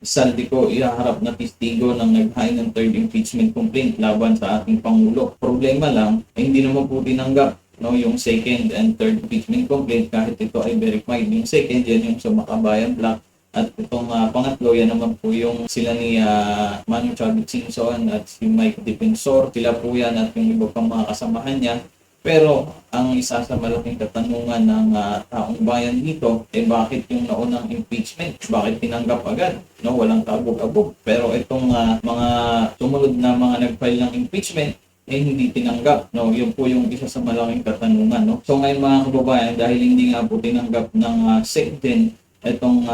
Saldico ihaharap na testigo ng nag-file ng third impeachment complaint laban sa ating Pangulo. Problema lang, hindi naman po tinanggap yung second and third impeachment complaint kahit ito ay verified. Yung second, yan yung sa Makabayan Black. At itong pangatlo, yan naman po yung sila ni Manu Chavit Singson at si Mike Defensor. Sila po yan at yung iba pang mga kasamahan niya. Pero ang isa sa malaking katanungan ng taong bayan dito bakit yung naunang impeachment? Bakit tinanggap agad? Walang kabog-abog. Pero itong mga sumunod na mga nag-file ng impeachment hindi tinanggap. Yun po yung isa sa malaking katanungan. So ngayon mga kababayan, dahil hindi nga po tinanggap ng SecGen itong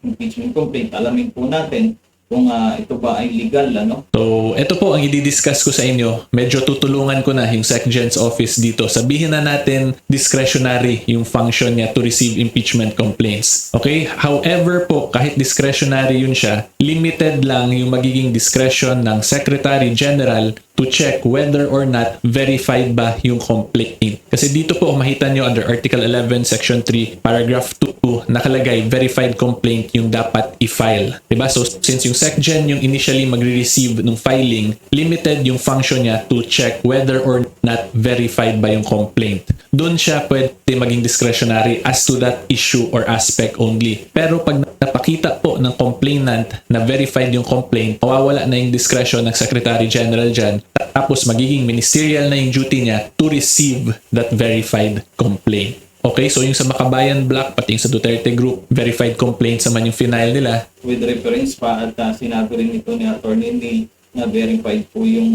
impeachment complaint, alamin po natin kung ito ba ay legal. So, ito po ang i-discuss ko sa inyo. Medyo tutulungan ko na yung SecGen's office dito. Sabihin na natin discretionary yung function niya to receive impeachment complaints. Okay? However po, kahit discretionary yun siya, limited lang yung magiging discretion ng Secretary General to check whether or not verified ba yung complaint. Kasi dito po, makita nyo under Article 11, Section 3, Paragraph 2, nakalagay verified complaint yung dapat i-file. Diba? So, since yung SecGen yung initially magre-receive ng filing, limited yung function niya to check whether or not verified ba yung complaint. Doon siya pwede maging discretionary as to that issue or aspect only. Pero pag napakita po ng complainant na verified yung complaint, mawawala na yung discretion ng Secretary General dyan, tapos magiging ministerial na yung duty niya to receive that verified complaint. Okay, so yung sa Makabayan Black, pati yung sa Duterte Group, verified complaints naman yung final nila. With reference pa at sinabi rin ito ni Atty. Neil na verified po yung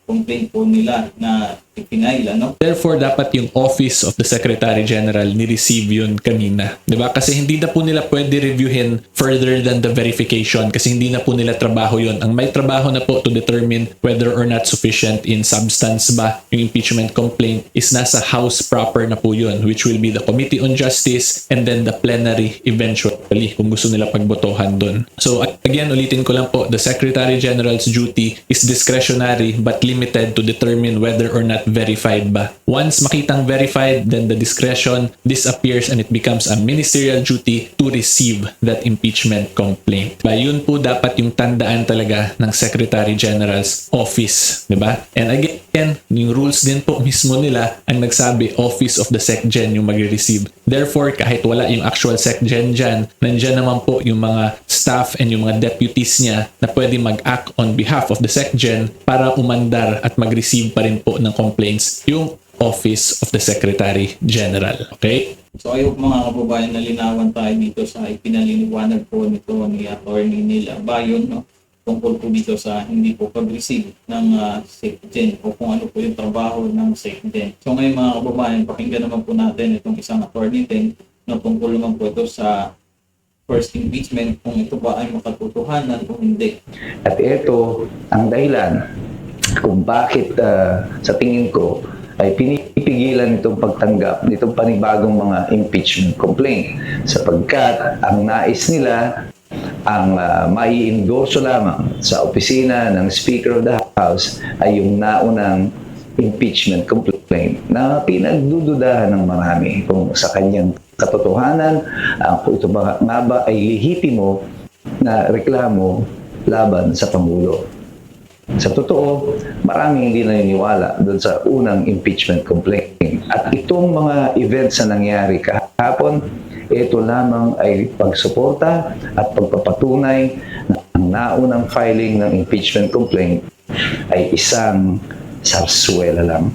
complaint po nila na ipinail. Therefore, dapat yung Office of the Secretary General ni-receive yun kanina. Diba? Kasi hindi na po nila pwede reviewin further than the verification kasi hindi na po nila trabaho yun. Ang may trabaho na po to determine whether or not sufficient in substance ba yung impeachment complaint is nasa House proper na po yun, which will be the Committee on Justice and then the plenary eventually kung gusto nila pagbotohan dun. So again, ulitin ko lang po, the Secretary General's duty is discretionary but limited to determine whether or not verified ba. Once makitang verified, then the discretion disappears and it becomes a ministerial duty to receive that impeachment complaint. Diba? Yun po dapat yung tandaan talaga ng Secretary General's office. Diba? And again, yung rules din po mismo nila ang nagsabi Office of the SecGen yung mag-receive. Therefore, kahit wala yung actual SecGen dyan, nandyan naman po yung mga staff and yung mga deputies niya na pwede mag-act on behalf of the SecGen para umandar at mag-receive pa rin po ng complaints yung Office of the Secretary General. Okay? So I hope mga kababayan na linawan tayo dito sa ipinaliliwanag po nito ni Atty. Neil Abayon tungkol po dito sa hindi po pag-receive ng SecGen o kung ano po yung trabaho ng SecGen. So ngayon mga kababayan, pakinggan naman po natin itong isang attorney din na tungkol naman po ito sa first impeachment kung ito ba ay makatotohanan o hindi. At ito ang dahilan kung bakit sa tingin ko ay pinipigilan itong pagtanggap nitong panibagong mga impeachment complaint sapagkat ang nais nila ang mai-endorso lamang sa opisina ng Speaker of the House ay yung naunang impeachment complaint na pinagdududahan ng marami kung sa kanyang katotohanan, kung ito ba nga ba ay lehitimo na reklamo laban sa Pangulo. Sa totoo, maraming hindi naniniwala doon sa unang impeachment complaint. At itong mga events na nangyari kahapon, ito lamang ay pagsuporta at pagpapatunay na ang naunang filing ng impeachment complaint ay isang sarsuela lang.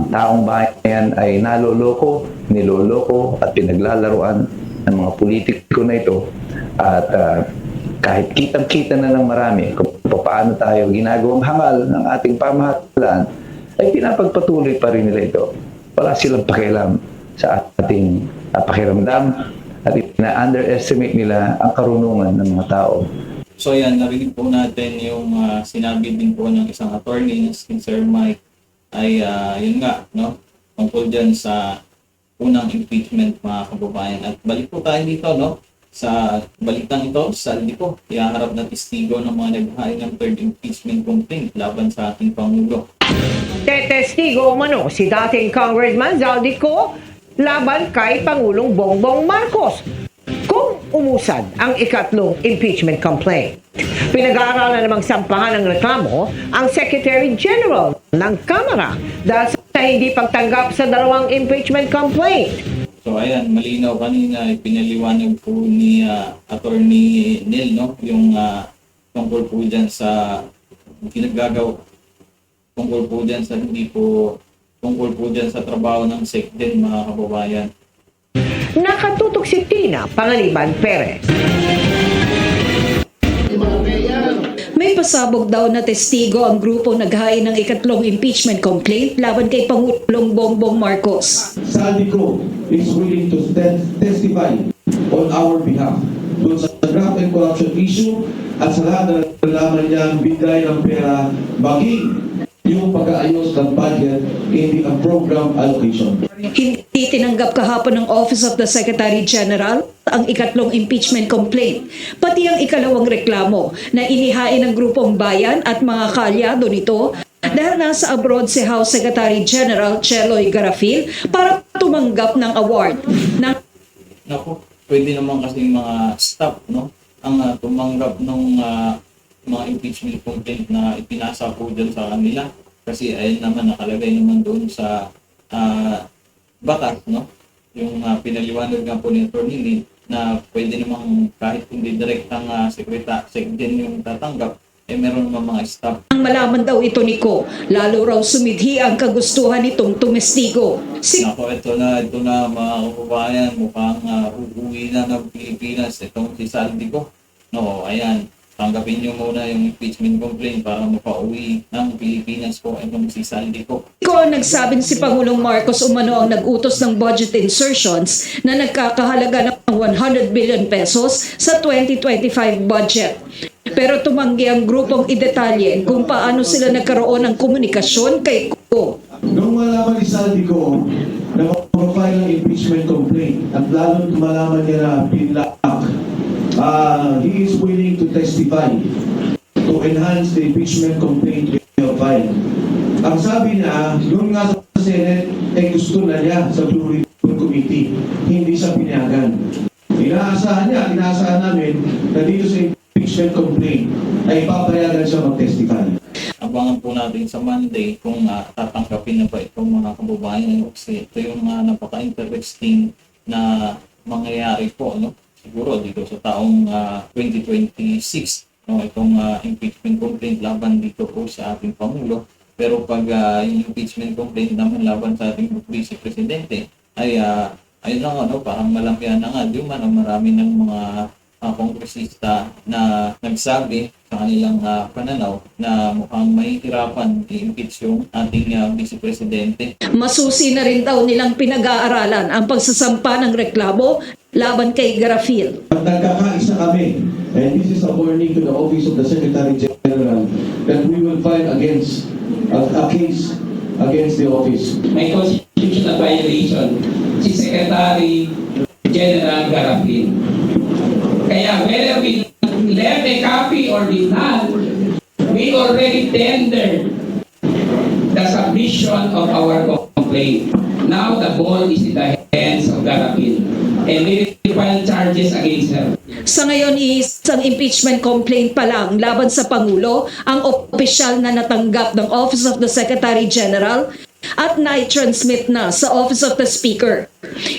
Ang taong bayan ay naloloko, niloloko at pinaglalaruan ng mga politiko na ito at kahit kitang-kita na ng marami kung paano tayo ginagawang hangal ng ating pamahalaan, ay pinapagpatuloy pa rin nila ito. Wala silang pakialam sa ating pakiramdam at ina-underestimate nila ang karunungan ng mga tao. So yan, narinig po natin yung sinabi din po ng isang attorney, si Sir Mike, ay yun nga, tungkol dyan sa unang impeachment mga kababayan. At balik po tayo dito, sa balitang ito, Saldico, ihaharap na testigo ng mga nag-file ng third impeachment complaint laban sa ating Pangulo. Tetestigo umano si dating Congressman Saldico laban kay Pangulong Bongbong Marcos. Kung umusad ang ikatlong impeachment complaint. Pinag-aaralan namang sampahan ng reklamo ang Secretary General ng Kamara dahil sa hindi pagtanggap sa dalawang impeachment complaint. So ayan, malinaw kanina, pinaliwanag po ni Attorney Neil, no? Yung tungkol po dyan sa tungkol po dyan sa tungkol po dyan sa trabaho ng SecDen, mga kababayan. Nakatutok si Tina Pangaliban Perez. May pasabog daw na testigo ang grupong naghain ng ikatlong impeachment complaint laban kay Pangulong Bongbong Marcos. Saldico is willing to testify on our behalf doon sa graft and corruption issue at sa lahat na nalaman niyang bigay ng pera maging yung pag-aayos ng budget, hindi ang program allocation. Hindi tinanggap kahapon ng Office of the Secretary General ang ikatlong impeachment complaint, pati ang ikalawang reklamo na inihain ng grupong bayan at mga kaalyado nito dahil nasa abroad si House Secretary General Cheloy Garafil para tumanggap ng award ng Naku, pwede naman kasi mga staff, no? Ang tumanggap ng mga impeachment complaint na ipinasa po dyan sa kanila. Kasi ayun naman, nakalagay naman doon sa batas, no? Yung pinaliwanag nga po ni Atty. Lee na pwede namang kahit hindi direktang SecDen yung tatanggap, meron naman mga staff. Ang malaman daw ito ni Ko, lalo raw sumidhi ang kagustuhan nitong tumestigo. Nako, ito na mga kababayan, mukhang uuwi na ng Pilipinas itong si Saldico. No, ayan. Tanggapin nyo muna yung impeachment complaint para mapauwi ng Pilipinas po itong si Saldico. Ko ang nagsabing si Pangulong Marcos umano ang nag-utos ng budget insertions na nagkakahalaga ng 100 billion pesos sa 2025 budget. Pero tumanggi ang grupong idetalye kung paano sila nagkaroon ng komunikasyon kay Ko. Nung malaman ni Saldico na mag-file ng impeachment complaint at lalo malaman niya na pinlock, he is willing to testify to enhance the impeachment complaint file. Ang sabi niya, yung nga sa Senate, gusto na niya sa Blue Ribbon Committee, hindi sa pinayagan. Inaasahan namin na dito sa impeachment complaint ay papayagan siya mag-testify. Abangan po natin sa Monday kung tatanggapin na ba itong mga kababayan kasi ito yung napaka-interesting na mangyayari po, no? Siguro dito sa taong 2026, no, itong impeachment complaint laban dito po sa ating Pangulo. Pero pag yung impeachment complaint naman laban sa ating Vice Presidente ay ayun na nga, parang malamyan na nga, di man marami ng mga kongresista na nagsabi sa kanilang pananaw na mukhang mahihirapan i-impeach yung ating Vice Presidente. Masusi na rin daw nilang pinag-aaralan ang pagsasampa ng reklamo laban kay Garafil. At nagkakaisa kami, and this is a warning to the Office of the Secretary General that we will file against a case against the office. May constitutional violation si Secretary General Garafil. Kaya whether we left a copy or did not, we already tendered the submission of our complaint. Now the ball is in the hands of Garafil, and we will file charges against her. Sa ngayon, isang impeachment complaint pa lang laban sa Pangulo ang opisyal na natanggap ng Office of the Secretary General at na-transmit na sa Office of the Speaker.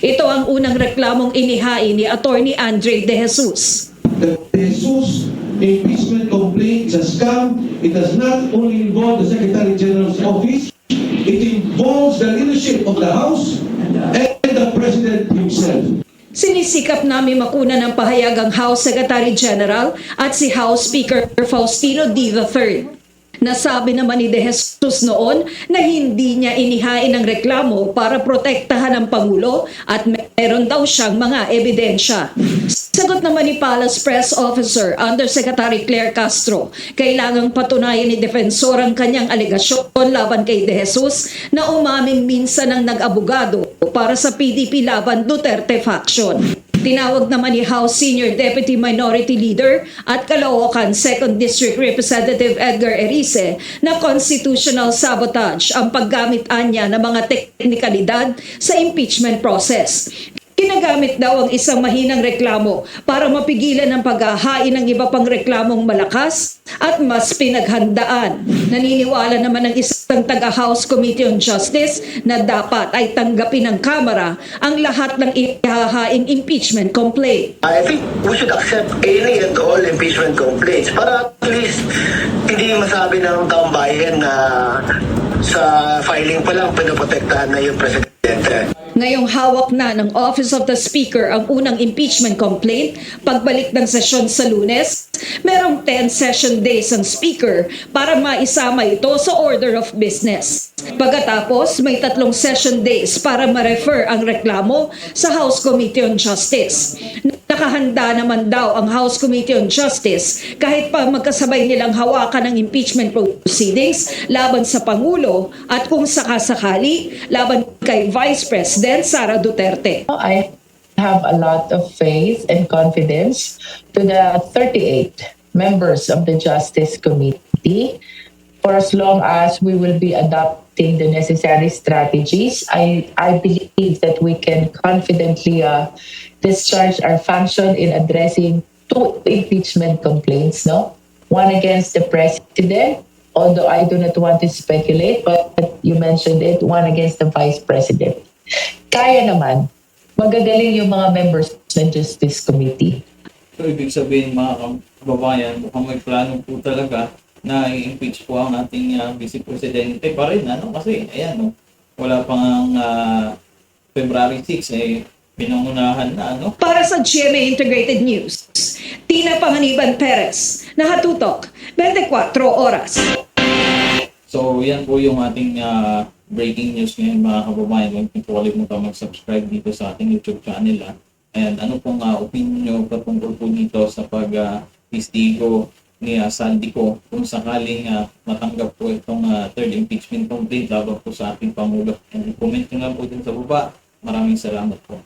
Ito ang unang reklamong inihain ni Attorney Andre De Jesus. The De Jesus impeachment complaint is a scam. It does not only involve the Secretary General's office, it involves the leadership of the House and the President himself. Sinisikap namin makuna ng pahayag ang House Secretary General at si House Speaker Faustino D. III. Nasabi naman ni De Jesus noon na hindi niya inihain ang reklamo para protektahan ang Pangulo at meron daw siyang mga ebidensya. Sagot naman ni Palace Press Officer Undersecretary Claire Castro, kailangang patunayan ni Defensor ang kanyang alegasyon laban kay De Jesus na umaming minsan ng nag-abogado para sa PDP laban Duterte faction. Tinawag naman ni House Senior Deputy Minority Leader at Caloocan 2nd District Representative Edgar Erice na constitutional sabotage ang paggamit anya ng mga teknikalidad sa impeachment process. Ginagamit daw ang isang mahinang reklamo para mapigilan ang paghahain ng iba pang reklamong malakas at mas pinaghandaan. Naniniwala naman ng isang taga-House Committee on Justice na dapat ay tanggapin ng Kamara ang lahat ng ihahaing impeachment complaint. I think we should accept any and all impeachment complaints para at least hindi masabi ng taong bayan na sa filing pa lang pinoprotektahan na yung presidente. Ngayong hawak na ng Office of the Speaker ang unang impeachment complaint, pagbalik ng sesyon sa Lunes, merong 10 session days ang Speaker para maisama ito sa order of business. Pagkatapos, may 3 session days para ma-refer ang reklamo sa House Committee on Justice. Nakahanda naman daw ang House Committee on Justice kahit pa magkasabay nilang hawakan ng impeachment proceedings laban sa Pangulo at kung sakasakali laban kay Vice President Sara Duterte. I have a lot of faith and confidence to the 38 members of the Justice Committee. For as long as we will be adopting the necessary strategies, I believe that we can confidently discharge our function in addressing 2 impeachment complaints, no? One against the President, although I do not want to speculate, but you mentioned it, one against the Vice President. Kaya naman, magagaling yung mga members ng Justice Committee. So, ibig sabihin mga kababayan, mukhang may plano po talaga na i-impeach po ang ating Vice Presidente pa rin, kasi ayan, wala pang February 6, pinangunahan na, Para sa GMA Integrated News, Tina Panganiban Perez, Nakatutok, 24 Oras. So, yan po yung ating breaking news ngayon mga kababayan. Huwag po kalimutan mag-subscribe dito sa ating YouTube channel. And ano pong opinion nyo patungkol po dito sa pag-istigo ni Saldico kung sakaling matanggap po itong third impeachment complaint laban po sa ating Pangulo. And comment nyo nga po din sa baba. Maraming salamat po.